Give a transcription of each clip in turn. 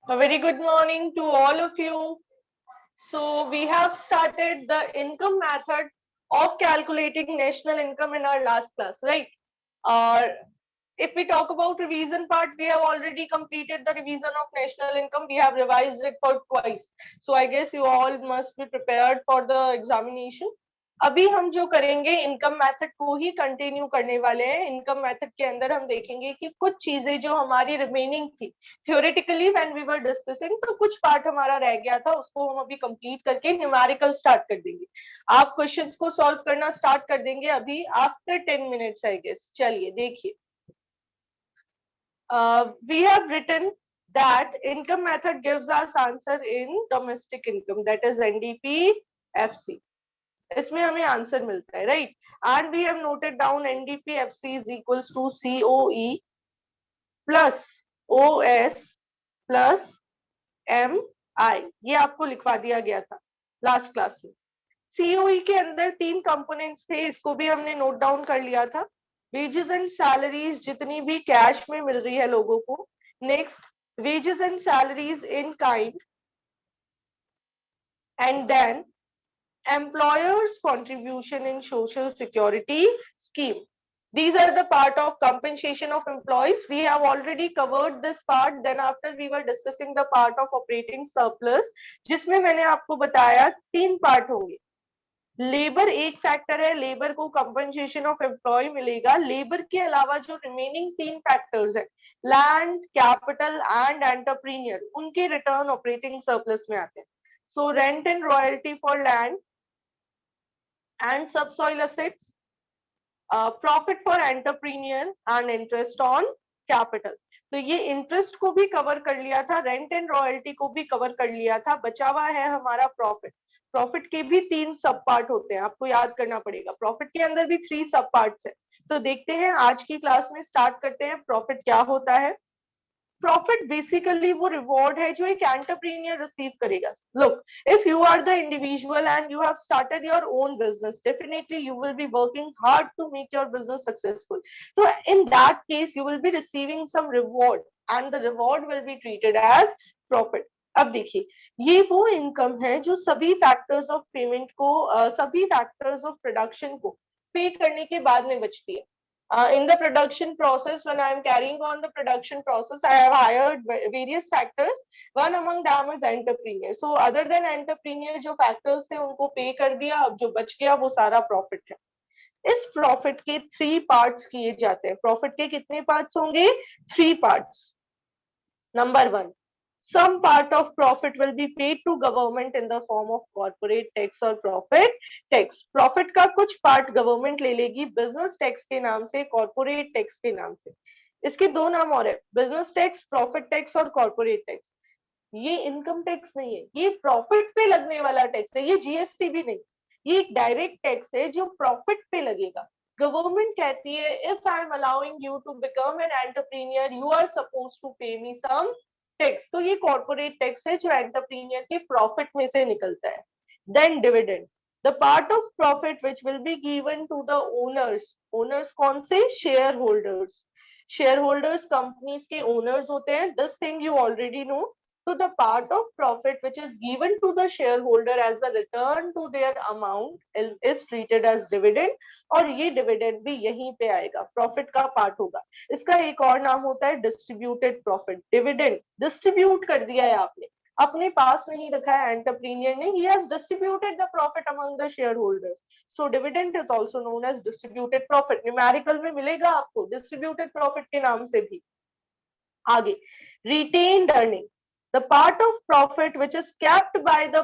A very good morning to all of you. So we have started the income method of calculating national income in our last class, right? Uh, if we talk about revision part, we have already completed the revision of national income. We have revised it for twice. So I guess you all must be prepared for the examination. अभी हम जो करेंगे income method को ही continue करने वाले हैं। Income method के अंदर हम देखेंगे कि कुछ चीजें जो हमारी रिमेनिंग थी theoretically when we were discussing, तो कुछ पार्ट हमारा रह गया था, उसको हम अभी कंप्लीट करके न्यूमेरिकल स्टार्ट कर देंगे। आप क्वेश्चंस को सॉल्व करना स्टार्ट कर देंगे अभी आफ्टर 10 मिनट्स आई गेस। चलिए देखिए, we have written that income method gives us answer in domestic income, that is NDP FC. इसमें हमें आंसर मिलता है, right? And we have noted down NDP FC is equals to COE plus OS plus MI। ये आपको लिखवा दिया गया था लास्ट क्लास में। COE के अंदर 3 कंपोनेंट्स थे, इसको भी हमने नोट डाउन कर लिया था। वेजेस एंड सैलरीज जितनी भी कैश में मिल रही है लोगों को। Next, wages and salaries in kind, and then employers contribution in social security scheme. These are the part of compensation of employees. We have already covered this part. Then after we were discussing the part of operating surplus, जिसमें मैंने आपको बताया 3 part होंगे। Labour एक factor है, labour को compensation of employ मिलेगा। Labour के अलावा जो रिमेनिंग 3 फैक्टर्स है, लैंड, कैपिटल एंड एंटरप्रीनियर, उनके रिटर्न ऑपरेटिंग सरप्लस में आते हैं। So rent and royalty for land and subsoil assets, profit for entrepreneur and interest on capital। तो ये इंटरेस्ट को भी कवर कर लिया था, रेंट एंड रॉयल्टी को भी कवर कर लिया था। बचा हुआ है हमारा प्रॉफिट। प्रॉफिट के भी 3 सब पार्ट होते हैं, आपको याद करना पड़ेगा। प्रॉफिट के अंदर भी 3 सब पार्ट्स है। तो देखते हैं आज की क्लास में, स्टार्ट करते हैं प्रॉफिट क्या होता है। प्रॉफिट बेसिकली वो रिवॉर्ड है जो एक एंटरप्रेन्योर रिसीव करेगा। Look, if you are the individual and you have started your own business, definitely you will be working hard to make your business successful. तो in that case you will be receiving some reward and the reward will be treated as profit. अब देखिए, ये वो income है जो सभी factors of payment को, सभी फैक्टर्स ऑफ प्रोडक्शन को पे करने के बाद में बचती है। In the production process, when I am carrying on the production process, I have hired various factors. One among them is entrepreneur. So other than entrepreneur, जो factors थे उनको पे कर दिया, अब जो बच गया वो सारा प्रॉफिट है। इस प्रॉफिट के 3 पार्ट्स किए जाते हैं। प्रॉफिट के कितने पार्ट्स होंगे? 3 parts. Number 1, some part of profit will be paid to government in the form of corporate tax और profit tax। प्रॉफिट का कुछ पार्ट गवर्नमेंट ले लेगी बिजनेस टैक्स के नाम से, कॉर्पोरेट टैक्स के नाम से। इसके 2 नाम और है, बिजनेस टैक्स, प्रॉफिट टैक्स और कॉर्पोरेट टैक्स। ये इनकम टैक्स नहीं है, ये प्रॉफिट पे लगने वाला टैक्स है, ये GST भी नहीं। ये एक डायरेक्ट टैक्स है जो प्रॉफिट पे लगेगा। गवर्नमेंट कहती है, if I am allowing you to become an entrepreneur, you are suppose to pay me some tax. तो ये कॉर्पोरेट टैक्स है जो एंटरप्रेन्योर के प्रॉफिट में से निकलता है। Then dividend, the part of profit which will be given to the owners. Owners कौन से? Share holders. Share holders companies के ओनर्स होते हैं। This thing you already know. So the part of profit which is given to the shareholder as a return to their amount is treated as dividend, और ये dividend भी यहीं पे आएगा, profit का पार्ट होगा। इसका एक और नाम होता है डिस्ट्रीब्यूटेड प्रॉफिट। डिविडेंड डिस्ट्रीब्यूट कर दिया है आपने, अपने पास नहीं रखा है एंटरप्रेन्योर ने, he has distributed the profit among the shareholders, so dividend is also known as distributed profit। Numerical में मिलेगा आपको डिस्ट्रीब्यूटेड प्रॉफिट के नाम से भी। आगे, retained earning, the part of profit which is kept by the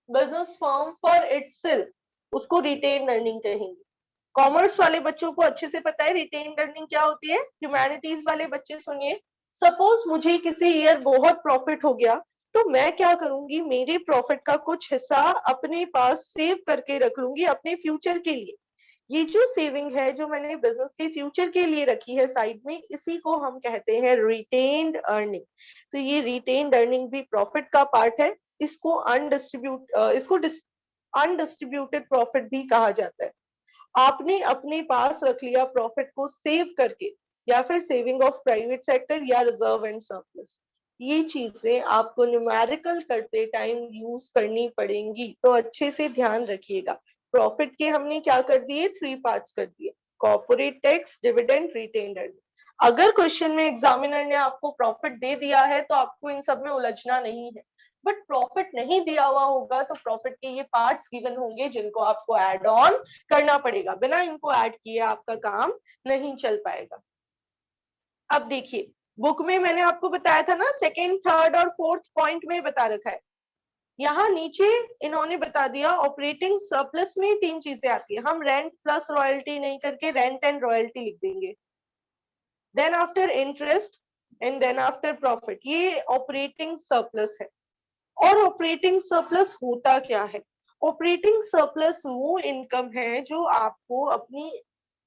business firm for itself, उसको retained earning कहेंगे। कॉमर्स वाले बच्चों को अच्छे से पता है रिटेन अर्निंग क्या होती है। ह्यूमैनिटीज वाले बच्चे सुनिए, सपोज मुझे किसी ईयर बहुत प्रॉफिट हो गया, तो मैं क्या करूंगी, मेरे प्रॉफिट का कुछ हिस्सा अपने पास सेव करके रख लूंगी अपने फ्यूचर के लिए। ये जो सेविंग है जो मैंने बिजनेस के फ्यूचर के लिए रखी है साइड में, इसी को हम कहते हैं रिटेन्ड अर्निंग। तो ये रिटेन्ड अर्निंग भी प्रॉफिट का पार्ट है। इसको अनडिस्ट्रीब्यूटेड प्रॉफिट भी कहा जाता है। आपने अपने पास रख लिया प्रॉफिट को सेव करके, या फिर सेविंग ऑफ प्राइवेट सेक्टर या रिजर्व एंड सरप्लस। ये चीजें आपको न्यूमेरिकल करते टाइम यूज करनी पड़ेंगी, तो अच्छे से ध्यान रखिएगा। प्रॉफिट के हमने क्या कर दिए, 3 पार्ट्स कर दिए, corporate tax, dividend, retained earning. अगर क्वेश्चन में एग्जामिनर ने आपको प्रॉफिट दे दिया है तो आपको इन सब में उलझना नहीं है, बट प्रॉफिट नहीं दिया हुआ होगा तो प्रॉफिट के ये पार्ट्स गिवन होंगे जिनको आपको ऐड ऑन करना पड़ेगा, बिना इनको ऐड किए आपका काम नहीं चल पाएगा। अब देखिए, बुक में मैंने आपको बताया था ना, सेकेंड, थर्ड और फोर्थ पॉइंट में बता रखा है। यहाँ नीचे इन्होंने बता दिया ऑपरेटिंग सरप्लस में 3 चीजें आती है, हम रेंट प्लस रॉयल्टी नहीं करके रेंट एंड रॉयल्टी लिख देंगे, then after interest and then after profit, ये ऑपरेटिंग सरप्लस है। और ऑपरेटिंग सरप्लस होता क्या है? ऑपरेटिंग सरप्लस वो इनकम है जो आपको अपनी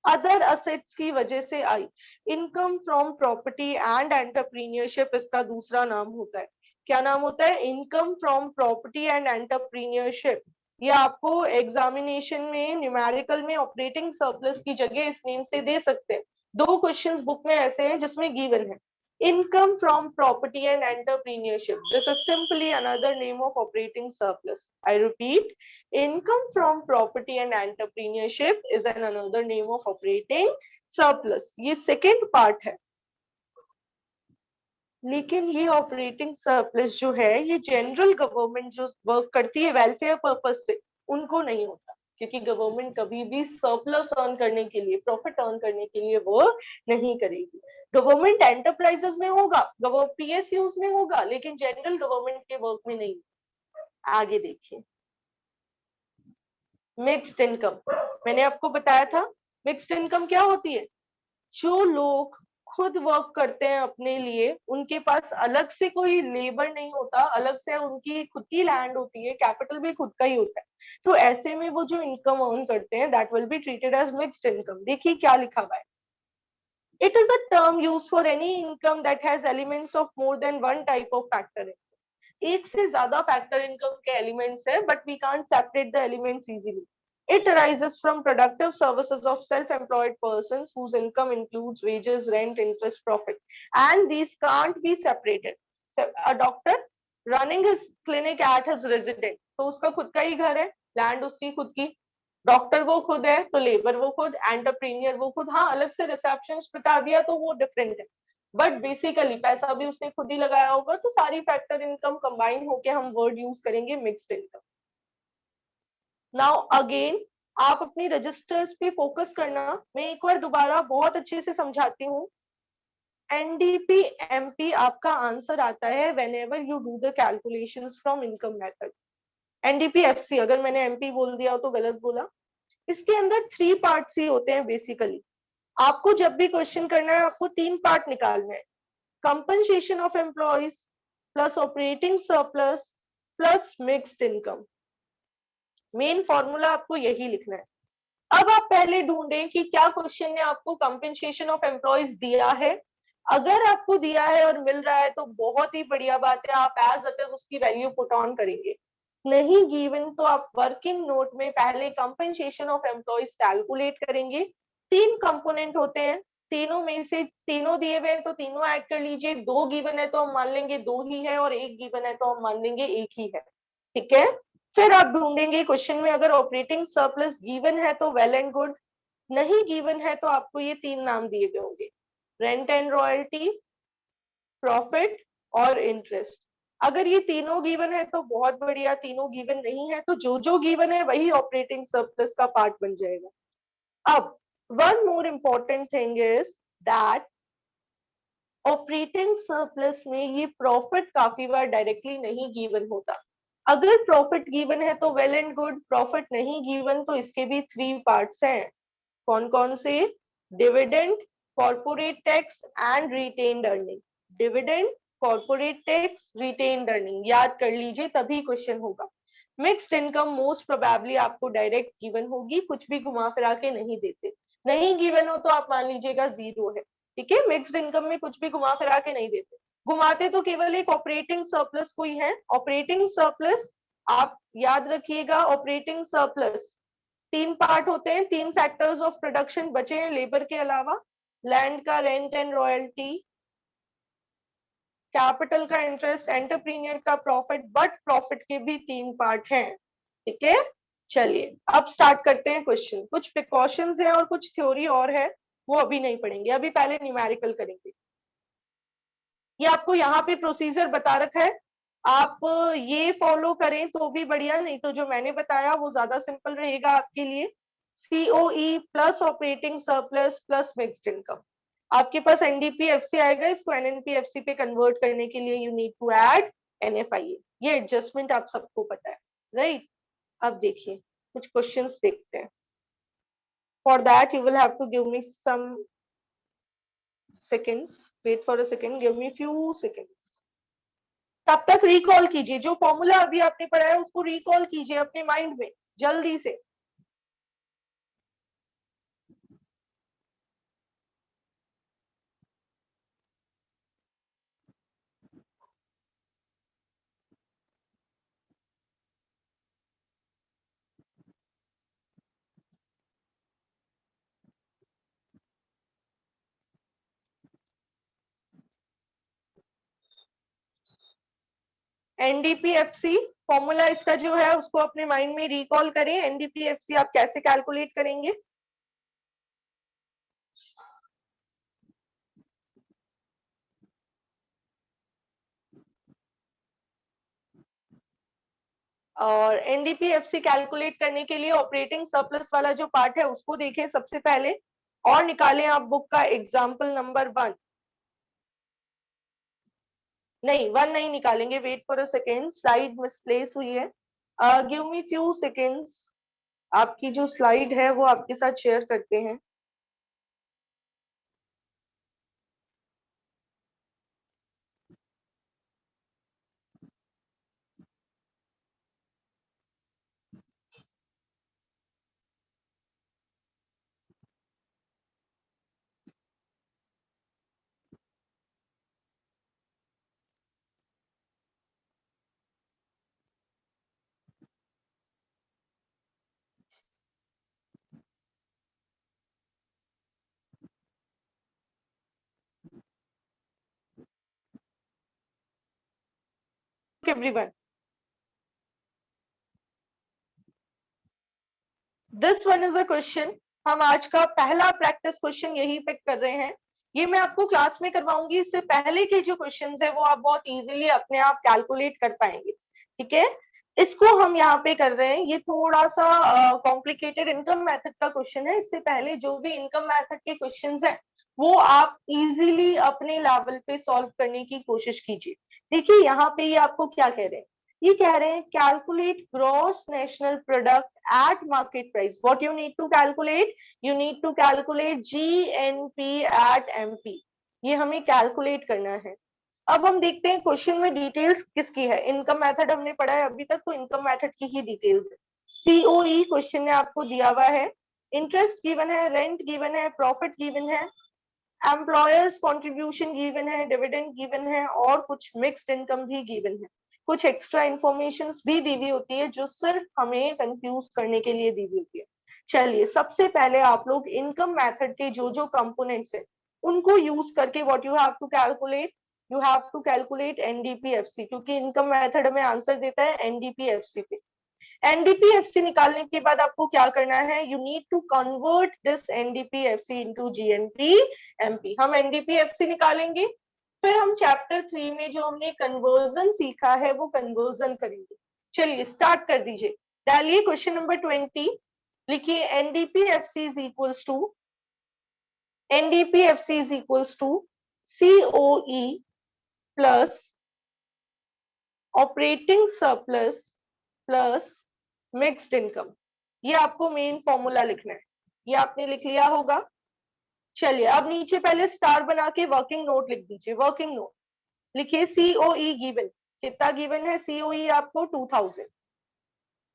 अदर असेट्स की वजह से आई। Income from property and entrepreneurship इसका दूसरा नाम होता है। क्या नाम होता है? Income from property and entrepreneurship. ये आपको एग्जामिनेशन में न्यूमेरिकल में ऑपरेटिंग सरप्लस की जगह इस नेम से दे सकते हैं। 2 क्वेश्चंस बुक में ऐसे हैं जिसमें गिवन है income from property and entrepreneurship. This is simply another name of operating surplus. I repeat, income from property and entrepreneurship is another name of operating surplus. ये second part है। लेकिन ये operating surplus जो है ये general government जो work करती है वेलफेयर पर्पस से उनको नहीं होता, क्योंकि गवर्नमेंट कभी भी सरप्लस अर्न करने के लिए, प्रॉफिट अर्न करने के लिए वर्क नहीं करेगी। गवर्नमेंट एंटरप्राइजेस में होगा, पीएसयूज में होगा, लेकिन जनरल गवर्नमेंट के वर्क में नहीं। आगे देखिए, मिक्स्ड इनकम। मैंने आपको बताया था मिक्स्ड इनकम क्या होती है। जो लोग खुद वर्क करते हैं अपने लिए, उनके पास अलग से कोई लेबर नहीं होता, अलग से उनकी खुद की लैंड होती है, कैपिटल भी खुद का ही होता है, तो ऐसे में वो जो इनकम अर्न करते हैं that will be treated as mixed income. देखिए क्या लिखा हुआ है, it is a term used for any income that has elements of more than one type of factor. एक से ज्यादा फैक्टर इनकम के एलिमेंट्स है, but we can't separate the elements easily. It arises from productive services of self-employed persons whose income includes wages, rent, interest, profit, and these can't be separated. So, a doctor running his clinic at his residence, तो उसका खुद का ही घर है, land उसकी खुद की, doctor वो खुद है तो लेबर वो खुद, एंटरप्रीनियर वो खुद। हाँ, अलग से रिसेप्शनिस्ट बता दिया तो वो डिफरेंट है, बट बेसिकली पैसा भी उसने खुद ही लगाया होगा, तो सारी फैक्टर इनकम कंबाइन होके हम वर्ड यूज करेंगे मिक्स्ड इनकम। नाउ अगेन आप अपनी रजिस्टर्स पे फोकस करना, मैं एक बार दोबारा बहुत अच्छे से समझाती हूँ। एनडीपी एमपी आपका आंसर आता है whenever you do the calculations from income method. NDP FC, अगर मैंने एमपी बोल दिया तो गलत बोला। इसके अंदर 3 पार्ट्स ही होते हैं बेसिकली। आपको जब भी क्वेश्चन करना है आपको 3 पार्ट निकालना है, compensation of employees plus operating surplus plus mixed income. Main formula आपको यही लिखना है। अब आप पहले ढूंढें कि क्या क्वेश्चन ने आपको कंपनसेशन ऑफ एम्प्लॉइज दिया है। अगर आपको दिया है और मिल रहा है तो बहुत ही बढ़िया बात है, आप एज इट इज उसकी वैल्यू पुट ऑन करेंगे। नहीं गिवन तो आप वर्किंग नोट में पहले कंपनसेशन ऑफ एम्प्लॉइज कैलकुलेट करेंगे। 3 कंपोनेंट होते हैं, तीनों में से तीनों दिए हुए हैं तो तीनों ऐड कर लीजिए। 2 गिवन है तो हम मान लेंगे 2 ही है, और 1 गिवन है तो हम मान लेंगे 1 ही है। ठीक है, फिर आप ढूंढेंगे क्वेश्चन में अगर ऑपरेटिंग सरप्लस गिवन है तो वेल एंड गुड, नहीं गिवन है तो आपको ये 3 नाम दिए गए होंगे, रेंट एंड रॉयल्टी, प्रॉफिट और इंटरेस्ट। अगर ये तीनों गिवन है तो बहुत बढ़िया, तीनों गिवन नहीं है तो जो जो गिवन है वही ऑपरेटिंग सरप्लस का पार्ट बन जाएगा। अब one more important thing is that operating surplus में ये प्रॉफिट काफी बार डायरेक्टली नहीं गिवन होता। अगर प्रॉफिट गिवन है तो वेल एंड गुड, प्रॉफिट नहीं गिवन तो इसके भी 3 पार्ट्स हैं। कौन कौन से? Dividend, corporate tax and retained earning. Dividend, corporate tax, retained earning याद कर लीजिए, तभी क्वेश्चन होगा। मिक्स्ड इनकम मोस्ट प्रोबेबली आपको डायरेक्ट गिवन होगी, कुछ भी घुमा फिरा के नहीं देते। नहीं गिवन हो तो आप मान लीजिएगा 0 है। ठीक है, मिक्स्ड इनकम में कुछ भी घुमा फिरा के नहीं देते, घुमाते तो केवल एक ऑपरेटिंग सरप्लस को ही है। ऑपरेटिंग सरप्लस आप याद रखिएगा, ऑपरेटिंग सरप्लस 3 पार्ट होते हैं, 3 फैक्टर्स ऑफ प्रोडक्शन बचे हैं लेबर के अलावा, लैंड का रेंट एंड रॉयल्टी, कैपिटल का इंटरेस्ट, एंटरप्रीनियर का प्रॉफिट, बट प्रॉफिट के भी 3 पार्ट हैं, ठीक है। चलिए अब स्टार्ट करते हैं क्वेश्चन। कुछ प्रिकॉशंस है और कुछ थ्योरी और है, वो अभी नहीं पढ़ेंगे, अभी पहले न्यूमेरिकल करेंगे। ये आपको यहाँ पे प्रोसीजर बता रखा है, आप ये फॉलो करें तो भी बढ़िया, नहीं तो जो मैंने बताया वो ज्यादा सिंपल रहेगा आपके लिए। COE plus operating surplus plus mixed income, आपके पास एनडीपीएफसी आएगा, इसको एनएनपीएफसी पे कन्वर्ट करने के लिए you need to add NFIA. ये एडजस्टमेंट आप सबको पता है, राइट। अब देखिए कुछ क्वेश्चंस देखते हैं। For that you will have to give me some seconds, wait for a second, give me few seconds। तब तक रिकॉल कीजिए, जो फॉर्मूला अभी आपने पढ़ा है उसको रिकॉल कीजिए अपने माइंड में जल्दी से। एनडीपीएफसी फॉर्मूला इसका जो है उसको अपने माइंड में रिकॉल करें। एनडीपीएफसी आप कैसे कैलकुलेट करेंगे? और एनडीपीएफसी कैलकुलेट करने के लिए ऑपरेटिंग सरप्लस वाला जो पार्ट है उसको देखें सबसे पहले, और निकालें आप बुक का एग्जाम्पल नंबर 1। नहीं 1 नहीं निकालेंगे, wait for a second, slide misplace हुई है। गिव मी फ्यू सेकेंड्स, आपकी जो स्लाइड है वो आपके साथ शेयर करते हैं। Everyone, this one is a question, हम आज का पहला प्रैक्टिस क्वेश्चन यही पिक कर रहे हैं। ये मैं आपको क्लास में करवाऊंगी, इससे पहले के जो क्वेश्चंस है वो आप बहुत इजीली अपने आप कैलकुलेट कर पाएंगे, ठीक है। इसको हम यहाँ पे कर रहे हैं, ये थोड़ा सा कॉम्प्लिकेटेड इनकम मेथड का क्वेश्चन है। इससे पहले जो भी इनकम मेथड के क्वेश्चंस हैं वो आप इजीली अपने लेवल पे सॉल्व करने की कोशिश कीजिए। देखिए यहाँ पे ये आपको क्या कह रहे हैं, ये कह रहे हैं calculate gross national product at market price. What you need to calculate, you need to calculate GNP at MP, ये हमें कैलकुलेट करना है। अब हम देखते हैं क्वेश्चन में डिटेल्स किसकी है। इनकम मेथड हमने पढ़ा है अभी तक, तो इनकम मेथड की ही डिटेल्स है। सीओई क्वेश्चन ने आपको दिया हुआ है, इंटरेस्ट गिवन है, रेंट गिवन है, प्रॉफिट गिवन है, एम्प्लॉयर्स कंट्रीब्यूशन गिवन है, डिविडेंड गिवन है, और कुछ मिक्स्ड इनकम भी गिवन है। कुछ एक्स्ट्रा इंफॉर्मेशन भी दी हुई होती है जो सिर्फ हमें कंफ्यूज करने के लिए दी हुई होती है। चलिए सबसे पहले आप लोग इनकम मेथड के जो जो कंपोनेंट्स है उनको यूज करके what you have to calculate, you have to calculate NDPFC, क्योंकि इनकम मेथड में आंसर देता है एनडीपीएफसी पे। एनडीपीएफसी निकालने के बाद आपको क्या करना है, you need to convert this NDPFC into GNP MP. हम एनडीपीएफसी निकालेंगे, फिर हम चैप्टर 3 में जो हमने कन्वर्जन सीखा है वो कन्वर्जन करेंगे। चलिए स्टार्ट कर दीजिए। डालिए क्वेश्चन नंबर 20, लिखिए NDPFC is equals to, NDPFC is equals to COE plus operating surplus plus mixed income. ये आपको मेन फॉर्मूला लिखना है, ये आपने लिख लिया होगा। चलिए अब नीचे पहले स्टार बना के वर्किंग नोट लिख दीजिए। वर्किंग नोट लिखिए सीओई गिवन, कितना गिवन है सीओई आपको 2000।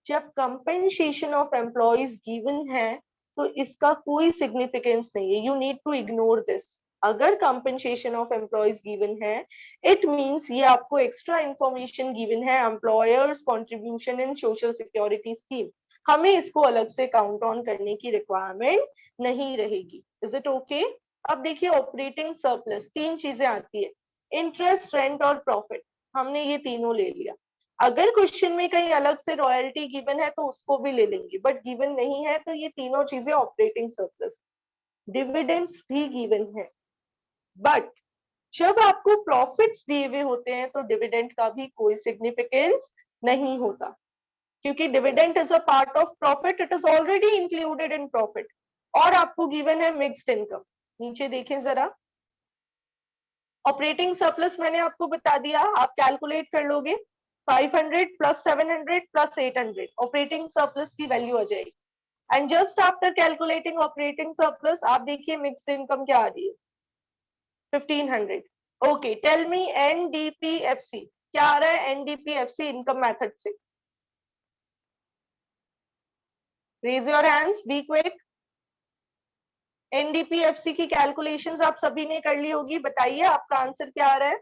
जब कंपेंसेशन ऑफ एम्प्लॉइज गिवन है तो इसका कोई सिग्निफिकेंस नहीं है, you need to ignore this. अगर कंपेंसेशन ऑफ एम्प्लॉइज गिवन है इट मींस ये आपको एक्स्ट्रा इंफॉर्मेशन गिवन है, employers contribution in social security scheme, हमें इसको अलग से काउंट ऑन करने की रिक्वायरमेंट नहीं रहेगी। Is it okay? अब देखिए ऑपरेटिंग सरप्लस, तीन चीजें आती है। इंटरेस्ट, रेंट और प्रॉफिट, हमने ये तीनों ले लिया। अगर क्वेश्चन में कहीं अलग से रॉयल्टी गिवन है तो उसको भी ले लेंगे, बट गिवन नहीं है तो ये तीनों चीजें ऑपरेटिंग सरप्लस। डिविडेंड्स भी गिवन है, बट जब आपको प्रॉफिट्स दिए हुए होते हैं तो डिविडेंड का भी कोई सिग्निफिकेंस नहीं होता, क्योंकि dividend is a part of profit, it is already included in profit. और आपको गिवन है मिक्स्ड इनकम। नीचे देखें जरा, ऑपरेटिंग सरप्लस मैंने आपको बता दिया, आप कैलकुलेट कर लोगे, 500 प्लस 700 प्लस 800 ऑपरेटिंग सरप्लस की वैल्यू आ जाएगी। And just after calculating operating surplus आप देखिए मिक्स्ड इनकम क्या आ रही है, 1500। ओके, टेल मी एनडीपीएफसी क्या आ रहा है, एनडीपीएफसी इनकम मेथड से, raise your hands, be quick. NDPFC की कैलकुलेशंस आप सभी ने कर ली होगी, बताइए आपका आंसर क्या आ रहा है।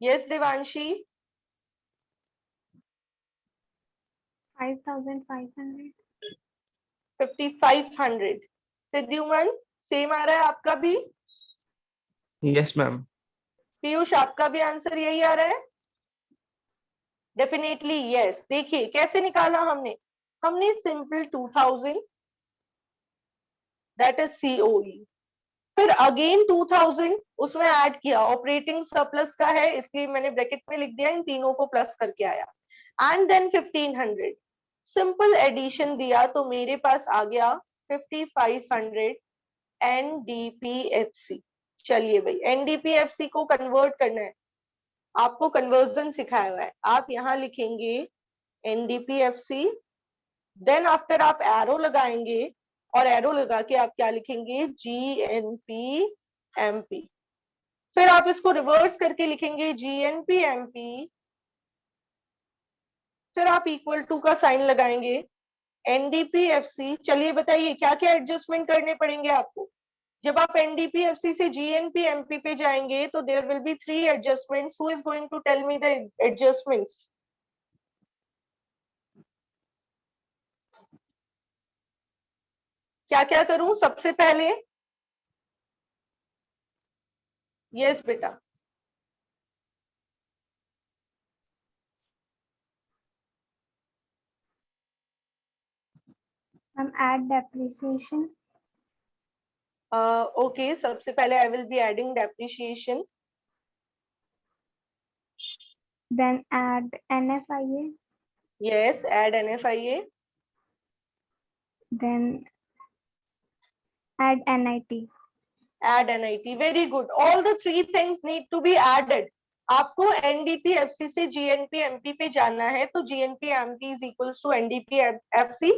यस देवांशी। 5500। 5500। प्रद्युमन सेम आ रहा है आपका भी। Yes ma'am. पीयूष आपका भी आंसर यही आ रहा है, डेफिनेटली यस। देखिए कैसे निकाला हमने, हमने सिंपल 2000 दैट इज सीओई, फिर अगेन 2000 उसमें ऐड किया, ऑपरेटिंग सरप्लस का है इसलिए मैंने ब्रैकेट में लिख दिया, इन तीनों को प्लस करके आया, एंड देन 1500 सिंपल एडिशन दिया तो मेरे पास आ गया 5500 एनडीपीएफसी। चलिए भाई, एनडीपीएफसी को कन्वर्ट करना है, आपको कन्वर्जन सिखाया हुआ है, आप यहाँ लिखेंगे एनडीपीएफसी, देन आफ्टर आप एरो लगाएंगे और एरो लगा के आप क्या लिखेंगे, जीएनपीएमपी, फिर आप इसको रिवर्स करके लिखेंगे जीएनपीएमपी, फिर आप इक्वल टू का साइन लगाएंगे एनडीपीएफसी। चलिए बताइए क्या क्या एडजस्टमेंट करने पड़ेंगे आपको। जब आप एनडीपीएफसी से जीएनपीएमपी पे जाएंगे तो there will be 3 adjustments, who is going to tell me the adjustments. क्या क्या करूं सबसे पहले, यस बेटा। हम ऐड डेप्रिसिएशन। ओके, सबसे पहले I will be adding depreciation, then add NFIA. yes, add NFIA, then add NIT. add NIT, very good, all the three things need to be added। आपको एनडीपीएफसी से GNPMP पे जाना है तो GNPMP is equals to NDPFC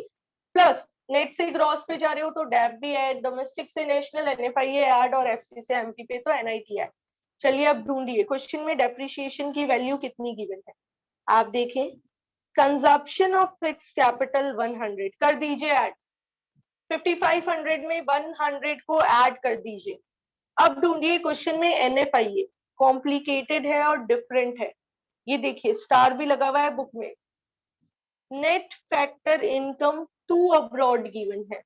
plus net से gross पे जा रहे हो तो डैप भी ऐड, डोमेस्टिक से नेशनल एनएफआईए ऐड और एफसी से एमपी पे तो एनआईटी ऐड। चलिए अब ढूंढिए क्वेश्चन में डेप्रिसिएशन की वैल्यू कितनी गिवन है, आप देखें, कंजप्शन ऑफ फिक्स कैपिटल 100 कर दीजिए ऐड, 5500 में 100 को ऐड कर दीजिए। अब ढूंढिए क्वेश्चन में एनएफआईए, कॉम्प्लिकेटेड है और डिफरेंट है, ये देखिए स्टार भी लगा हुआ है बुक में। Net factor income to abroad given है,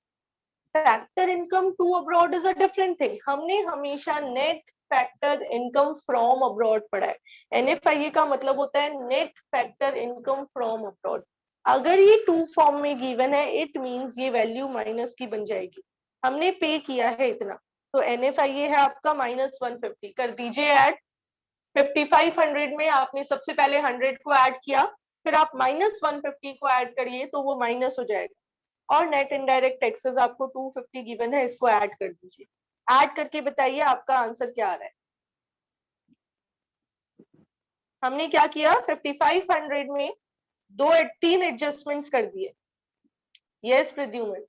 factor income to abroad is a different thing, हमने हमेशा net factor income from abroad पढ़ा है, एनएफआईए का मतलब होता है net factor income from abroad. अगर ये टू फॉर्म में गिवन है इट मींस ये वैल्यू माइनस की बन जाएगी, हमने पे किया है इतना, तो एनएफआईए है आपका -150, कर दीजिए ऐड। 5500 में आपने सबसे पहले 100 को ऐड किया, फिर आप -150 को ऐड करिए तो वो माइनस हो जाएगा, और नेट इनडायरेक्ट टैक्सेस आपको 250 गिवन है, इसको ऐड कर दीजिए। ऐड करके बताइए आपका आंसर क्या आ रहा है। हमने क्या किया, 5500 में तीन एडजस्टमेंट्स कर दिए। यस प्रद्युमन।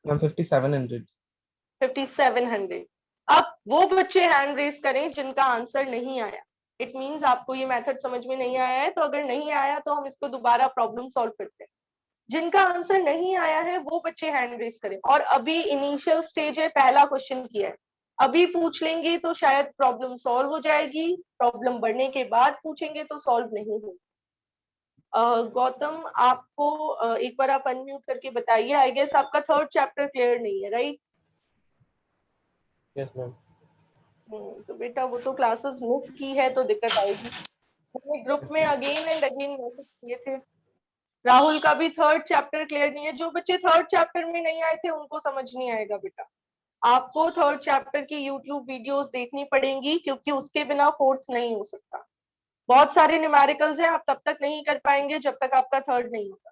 5700। 5700। अब वो बच्चे हैंड रेस करें जिनका आंसर नहीं आया, इट मींस आपको ये मेथड समझ में नहीं आया है, तो अगर नहीं आया तो हम इसको दोबारा प्रॉब्लम सॉल्व करते हैं। जिनका आंसर नहीं आया है वो बच्चे हैंड रेस करें, और अभी इनिशियल स्टेज है, पहला क्वेश्चन किया है, अभी पूछ लेंगे तो शायद प्रॉब्लम सॉल्व हो जाएगी, प्रॉब्लम बढ़ने के बाद पूछेंगे तो सॉल्व नहीं होगी। गौतम आपको एक बार आप अनम्यूट करके बताइए, आई गेस आपका थर्ड चैप्टर क्लियर नहीं है, राइट? Yes ma'am. तो बेटा वो तो क्लासेस मिस की है तो दिक्कत आएगी। मैंने ग्रुप में अगेन एंड अगेन मैसेज किए थे। राहुल का भी थर्ड चैप्टर क्लियर नहीं है। जो बच्चे थर्ड चैप्टर में नहीं आए थे उनको समझ नहीं आएगा बेटा। आपको थर्ड चैप्टर की यूट्यूब वीडियोस देखनी पड़ेंगी, क्योंकि उसके बिना फोर्थ नहीं हो सकता। बहुत सारे न्यूमेरिकल्स हैं, आप तब तक नहीं कर पाएंगे जब तक आपका थर्ड नहीं होगा।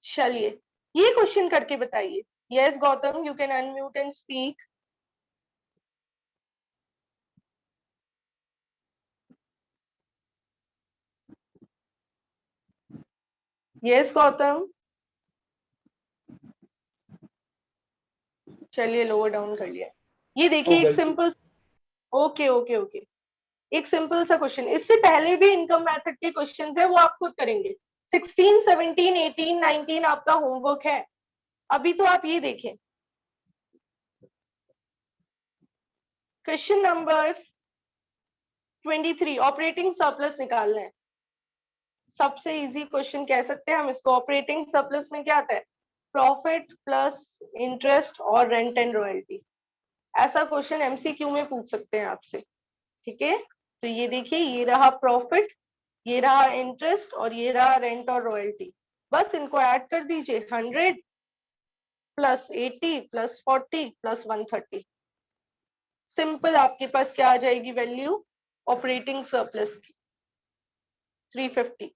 चलिए ये क्वेश्चन करके बताइए। Yes Gautam, you can unmute and speak. Yes Gautam. चलिए लोअर डाउन कर लिया। ये देखिए एक सिंपल, ओके ओके ओके, एक सिंपल सा क्वेश्चन। इससे पहले भी इनकम मेथड के क्वेश्चंस है, वो आप खुद करेंगे। 16, 17, 18, 19 आपका होमवर्क है। अभी तो आप ये देखें। क्वेश्चन नंबर 23, ऑपरेटिंग सरप्लस निकालना है। सबसे इजी क्वेश्चन कह सकते हैं हम इसको। ऑपरेटिंग सरप्लस में क्या आता है? प्रॉफिट प्लस इंटरेस्ट और रेंट एंड रॉयल्टी। ऐसा क्वेश्चन एमसीक्यू में पूछ सकते हैं आपसे। ठीक है, तो ये देखिए, ये रहा प्रॉफिट, ये रहा इंटरेस्ट और ये रहा रेंट और रॉयल्टी। बस इनको ऐड कर दीजिए। 100 प्लस 80 प्लस 40 प्लस 130। सिंपल आपके पास क्या आ जाएगी वैल्यू ऑपरेटिंग सरप्लस की? 350।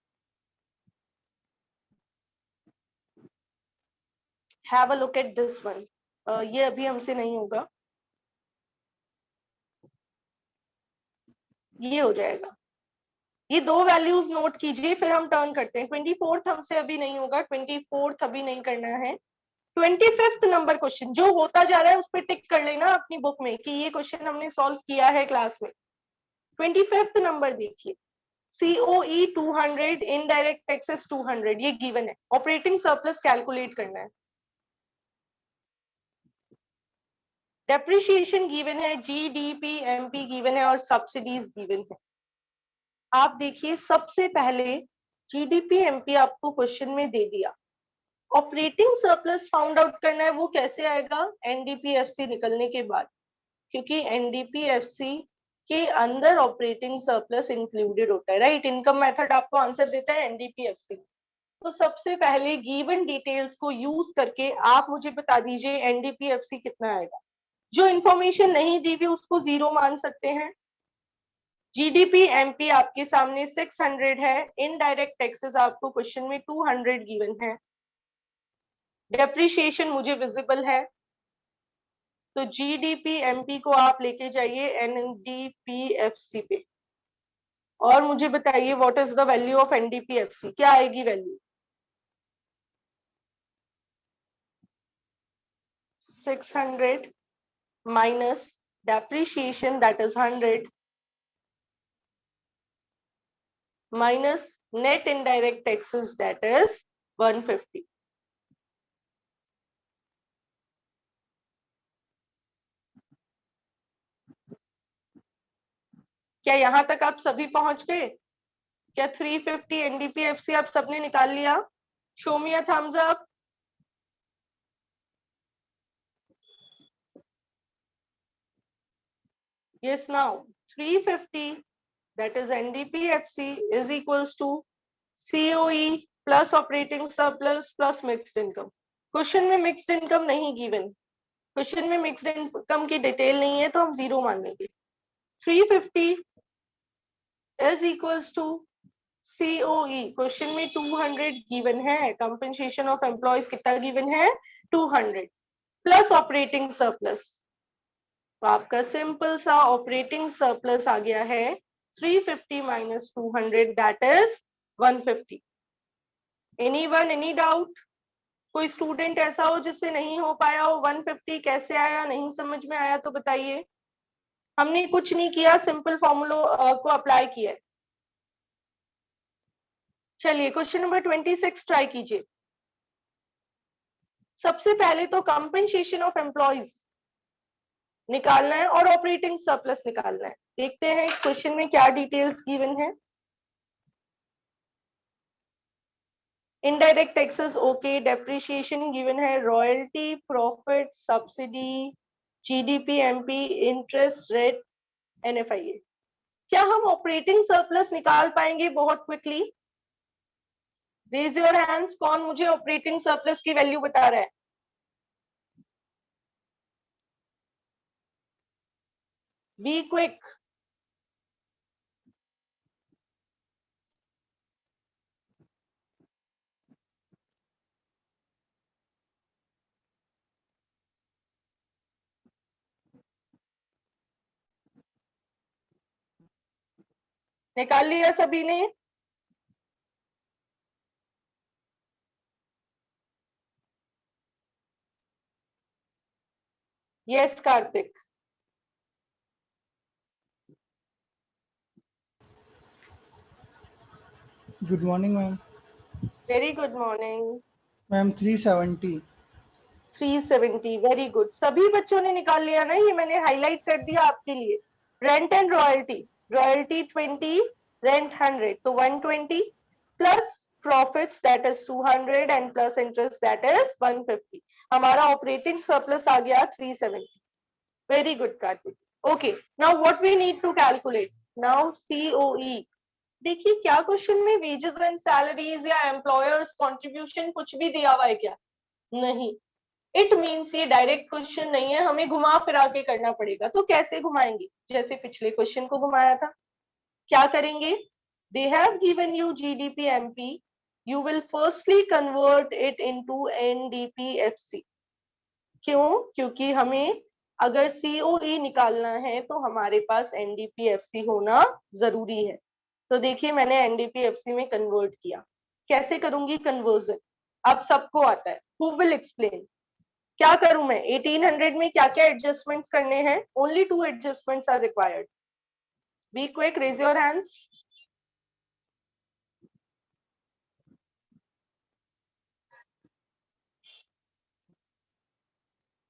Have a look at this one. ये अभी हमसे नहीं होगा, ये हो जाएगा। ये दो वैल्यूज नोट कीजिए, फिर हम टर्न करते हैं। 24th हमसे अभी नहीं होगा, 24th अभी नहीं करना है। 25th नंबर क्वेश्चन जो होता जा रहा है उस पर टिक कर लेना अपनी बुक में कि ये क्वेश्चन हमने सॉल्व किया है क्लास में। 25th नंबर देखिए, COE 200, इनडायरेक्ट टैक्सेस 200, ये गिवन है। ऑपरेटिंग सरप्लस कैलकुलेट करना है। डेप्रिसिएशन गिवन है, GDP MP गिवन है और सब्सिडीज गिवन है। आप देखिए सबसे पहले GDP MP आपको क्वेश्चन में दे दिया। ऑपरेटिंग सरप्लस फाउंड आउट करना है, वो कैसे आएगा? NDPFC निकलने के बाद, क्योंकि NDPFC के अंदर ऑपरेटिंग सरप्लस इंक्लूडेड होता है, राइट। इनकम मेथड आपको आंसर देता है NDPFC। तो सबसे पहले गिवन डिटेल्स को यूज करके आप मुझे बता दीजिए NDPFC कितना आएगा। जो इंफॉर्मेशन नहीं दी हुई उसको जीरो मान सकते हैं। GDP MP आपके सामने 600 है। इनडायरेक्ट टैक्सेस आपको क्वेश्चन में 200 गिवन है। डेप्रिसिएशन मुझे विजिबल है, तो GDP MP को आप लेके जाइए NDPFC पे और मुझे बताइए what is the value of NDPFC। क्या आएगी value? 600 minus depreciation, that is 100, minus net indirect taxes, that is 150. क्या यहां तक आप सभी पहुंच गए? क्या 350 NDPFC आप सबने निकाल लिया? Show me a thumbs up. Yes, now 350, that is NDPFC, is equals to COE plus operating surplus plus mixed income. Question में मिक्स्ड इनकम नहीं गिवन, क्वेश्चन में मिक्स्ड इनकम की डिटेल नहीं है, तो हम जीरो मान लेंगे। 350 is equals to COE, question में 200 गिवन है। कंपनसेशन ऑफ एम्प्लॉयज कितना गिवन है? 200 प्लस ऑपरेटिंग सरप्लस। तो आपका सिंपल सा ऑपरेटिंग सरप्लस आ गया है 350 minus 200, that is 150. Anyone, any doubt? कोई स्टूडेंट ऐसा हो जिससे नहीं हो पाया हो? 150 कैसे आया, नहीं समझ में आया तो बताइए। हमने कुछ नहीं किया, सिंपल फॉर्मूलो को अप्लाई किया है। चलिए क्वेश्चन नंबर 26 ट्राई कीजिए। सबसे पहले तो कंपनसेशन ऑफ एम्प्लॉयज निकालना है और ऑपरेटिंग सरप्लस निकालना है। देखते हैं क्वेश्चन में क्या डिटेल्स गिवन है। Indirect taxes okay, depreciation given है, royalty, profit, subsidy, GDP, MP, interest rate, NFIA। क्या हम ऑपरेटिंग सरप्लस निकाल पाएंगे बहुत क्विकली? रेज योर हैंड्स, कौन मुझे ऑपरेटिंग सरप्लस की वैल्यू बता रहा है? Be quick. निकाल लिया सभी ने? Yes Kartik. Good morning, ma'am. Very good morning. Ma'am, 370. 370, very good. सभी बच्चों ने निकाल लिया ना? ये मैंने हाईलाइट कर दिया आपके लिए। Rent and royalty, royalty 20, rent 100, तो 120 plus profits that is 200 and plus interest that is 150। हमारा ऑपरेटिंग सरप्लस आ गया 370। Very good Kartik. Okay, now what we need to calculate now? COE। देखिए क्या क्वेश्चन में वेजेस एंड सैलरीज या employers contribution कुछ भी दिया हुआ है क्या? नहीं। इट मीन्स ये डायरेक्ट क्वेश्चन नहीं है, हमें घुमा फिरा के करना पड़ेगा। तो कैसे घुमाएंगे? जैसे पिछले क्वेश्चन को घुमाया था। क्या करेंगे? They have given you GDP MP, you will firstly convert it into NDPFC। क्यों? क्योंकि हमें अगर COE निकालना है तो हमारे पास NDPFC होना जरूरी है। तो देखिए मैंने NDPFC में कन्वर्ट किया। कैसे करूंगी कन्वर्जन? अब सबको आता है। Who will explain? क्या करूं मैं? 1800 में क्या क्या एडजस्टमेंट्स करने हैं? Only 2 adjustments are required. Be quick, raise your hands.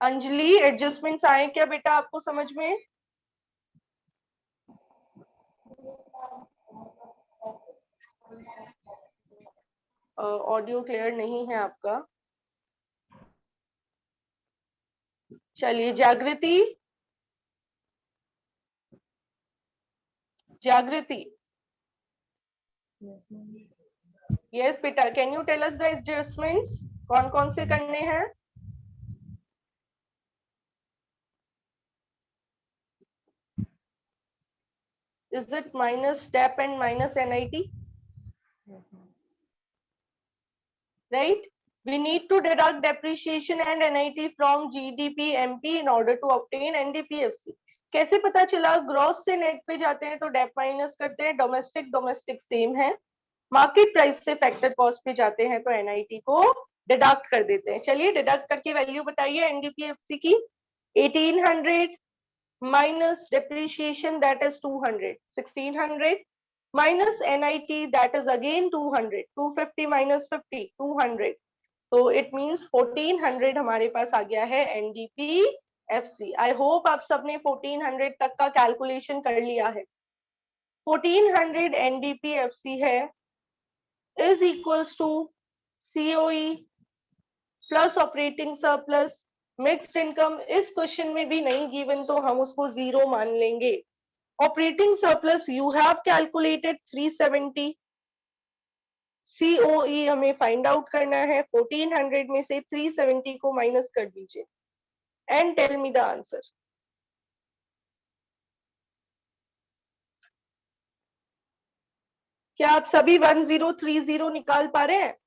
Anjali, adjustments आए क्या बेटा आपको समझ में? ऑडियो क्लियर नहीं है आपका। चलिए जागृति, जागृति। यस बेटा, can you tell us the adjustments? कौन कौन से करने हैं? Is it minus step and minus NIT? Right? We need to deduct depreciation and NIT from GDP MP in order to obtain NDPFC. कैसे पता चला? ग्रॉस से नेट पे जाते हैं तो डेप माइनस करते हैं, डोमेस्टिक डोमेस्टिक सेम है। मार्केट प्राइस से फैक्टर कॉस्ट पे जाते हैं तो NIT को डिडक्ट कर देते हैं। चलिए डिडक्ट करके वैल्यू बताइए NDPFC की। 1800 minus depreciation that is 200, 1600 minus NIT that is again 200, 250 minus 50, 200, तो इट मींस 1400 हमारे पास आ गया है NDPFC। आई होप आप सबने 1400 तक का कैलकुलेशन कर लिया है। 1400 NDPFC है is equals to COE plus operating surplus. Mixed income इस क्वेश्चन में भी नहीं गिवन तो हम उसको जीरो मान लेंगे। Operating surplus you have calculated 370। COE हमें फाइंड आउट करना है। 1400 में से 370 को माइनस कर दीजिए and tell me the answer. क्या आप सभी 1030 निकाल पा रहे हैं?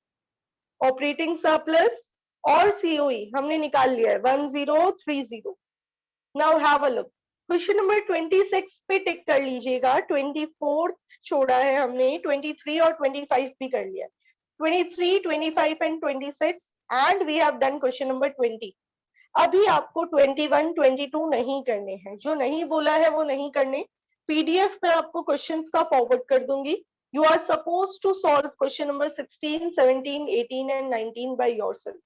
ऑपरेटिंग सरप्लस और COE हमने निकाल लिया है 1030। Now have a look. Question number 26 पे टिक कर लीजिएगा। 24 छोड़ा है हमने, 23 और 25 भी कर लिया। 23, 25 and 26 and we have done question number 20। अभी आपको 21, 22 नहीं करने हैं। जो नहीं बोला है वो नहीं करने। PDF में आपको क्वेश्चंस का फॉरवर्ड कर दूंगी। You are supposed to solve question number 16, 17, 18 and 19 by yourself.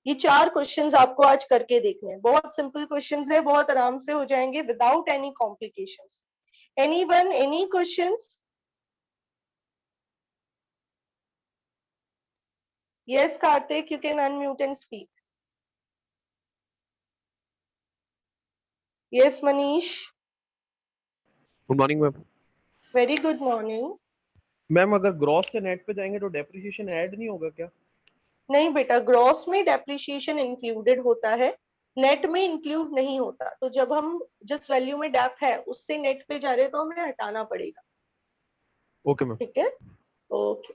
ये 4 क्वेश्चंस आपको आज करके देखने हैं। बहुत सिंपल क्वेश्चंस है, बहुत आराम से हो जाएंगे without any complications. Anyone, any questions? Yes, Karthik, you can unmute and speak. Yes, Manish. Good morning ma'am. Very good morning. Ma'am अगर ग्रॉस से नेट पे जाएंगे तो डेप्रिसिएशन ऐड नहीं होगा क्या? नहीं बेटा, ग्रॉस में डेप्रिसिएशन इंक्लूडेड होता है, नेट में इंक्लूड नहीं होता। तो जब हम जिस वैल्यू में डेप है उससे नेट पे जा रहे हैं तो हमें हटाना पड़ेगा। Okay ma'am. ठीक है, okay.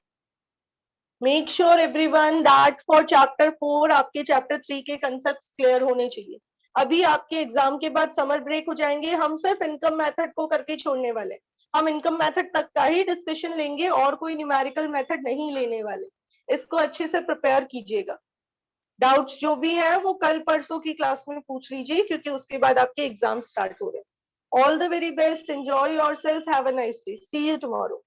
Make sure everyone that for chapter 4 आपके चैप्टर 3 के कंसेप्ट्स क्लियर होने चाहिए। अभी आपके एग्जाम के बाद समर ब्रेक हो जाएंगे, हम सिर्फ इनकम मेथड को करके छोड़ने वाले हैं। हम इनकम मेथड तक का ही डिस्कशन लेंगे और कोई न्यूमेरिकल मेथड नहीं लेने वाले। इसको अच्छे से प्रिपेयर कीजिएगा। डाउट्स जो भी है वो कल परसों की क्लास में पूछ लीजिए, क्योंकि उसके बाद आपके एग्जाम स्टार्ट हो रहे हैं। All the very best, enjoy yourself, have a nice day, see you tomorrow.